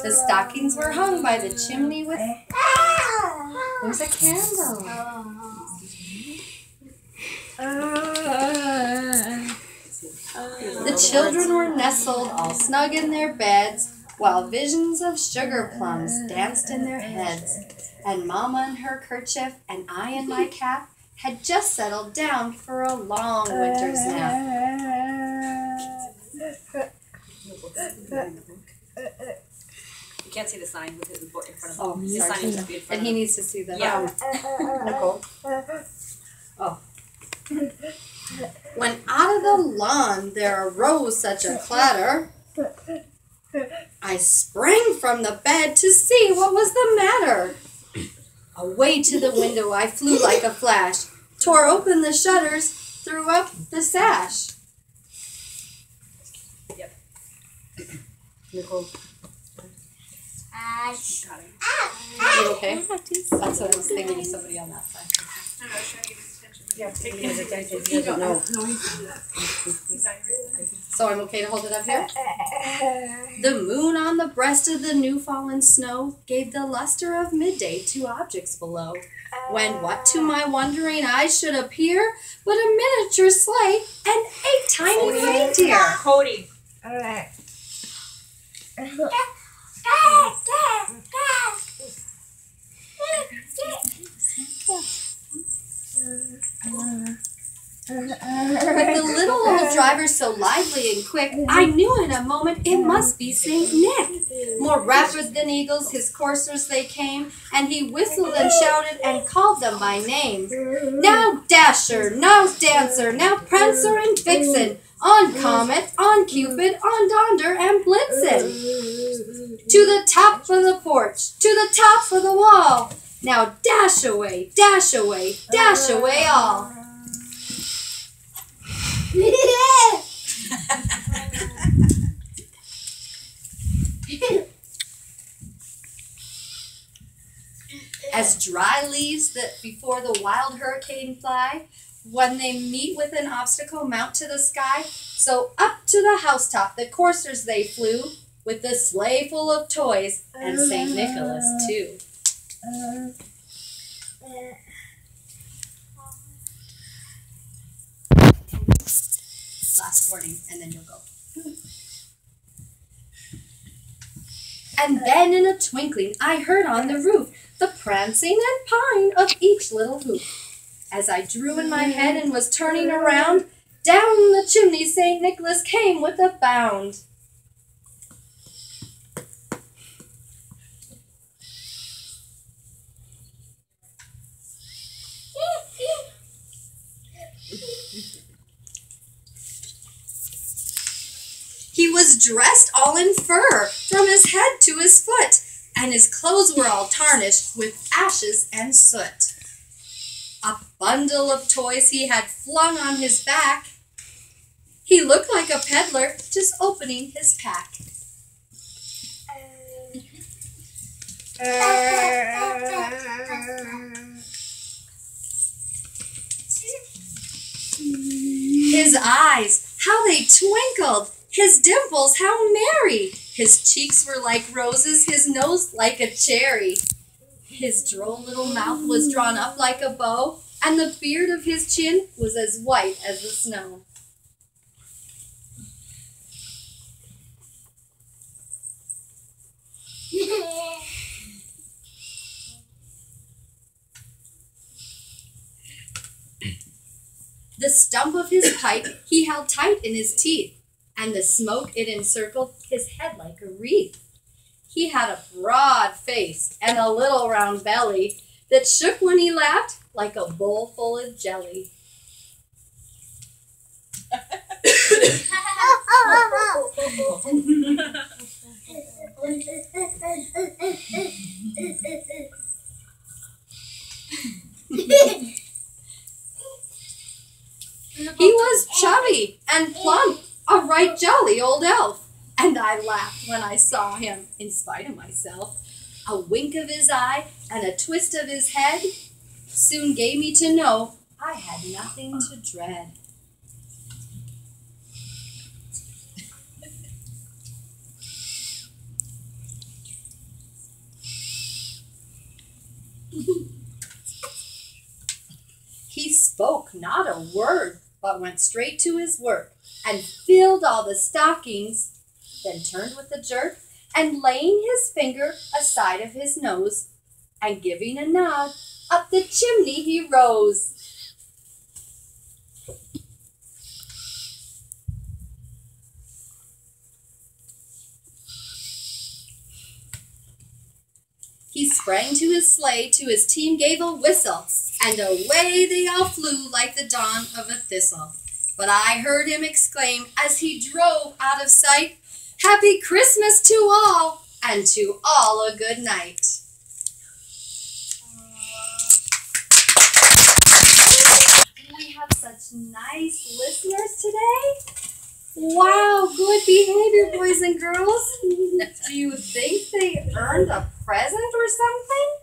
The stockings were hung by the chimney with... There's a candle. The children were nestled all snug in their beds, while visions of sugar plums danced in their heads. And Mama in her kerchief and I in my cap had just settled down for a long winter's nap. You can't see the sign with the board in front of him. Oh, The sign needs to be in front and he needs to see that. Yeah. Nicole. Oh. When out of the lawn there arose such a clatter, I sprang from the bed to see what was the matter. Away to the window I flew like a flash, tore open the shutters, threw up the sash. Yep. Nicole. Got it. You okay? That's what I was thinking of, somebody on that side. Yeah, take his attention. He doesn't know. So I'm okay to hold it up here? The moon on the breast of the new fallen snow gave the luster of midday to objects below, when what to my wondering eyes should appear but a miniature sleigh and 8 tiny reindeer. Cody. With the little old driver so lively and quick, I knew in a moment it must be Saint Nick. More rapid than eagles, his coursers they came, and he whistled and shouted and called them by name. Now Dasher, now Dancer, now Prancer and Vixen, on Comet, on Cupid, on Donder and Blitzen. To the top of the porch, to the top of the wall. Now dash away, dash away, dash away all. As dry leaves that before the wild hurricane fly, when they meet with an obstacle mount to the sky, so up to the housetop the coursers they flew, with the sleigh full of toys, and St. Nicholas too. Last warning, and then you'll go. And then in a twinkling I heard on the roof the prancing and pawing of each little hoof. As I drew in my head and was turning around, down the chimney St. Nicholas came with a bound. He was dressed all in fur, from his head to his foot, and his clothes were all tarnished with ashes and soot. A bundle of toys he had flung on his back. He looked like a peddler just opening his pack. His eyes, how they twinkled! His dimples, how merry! His cheeks were like roses, his nose like a cherry. His droll little mouth was drawn up like a bow, and the beard of his chin was as white as the snow. The stump of his pipe he held tight in his teeth, and the smoke it encircled his head like a wreath. He had a broad face and a little round belly that shook when he laughed like a bowl full of jelly. He was chubby and plump, a right jolly old elf, and I laughed when I saw him, in spite of myself. A wink of his eye and a twist of his head soon gave me to know I had nothing to dread. He spoke not a word, but went straight to his work, and filled all the stockings, then turned with a jerk, and laying his finger aside of his nose, and giving a nod, up the chimney he rose. He sprang to his sleigh, to his team gave a whistle, and away they all flew like the dawn of a thistle. But I heard him exclaim, as he drove out of sight, "Happy Christmas to all, and to all a good night." We have such nice listeners today. Wow, good behavior, boys and girls. Do you think they earned a present or something?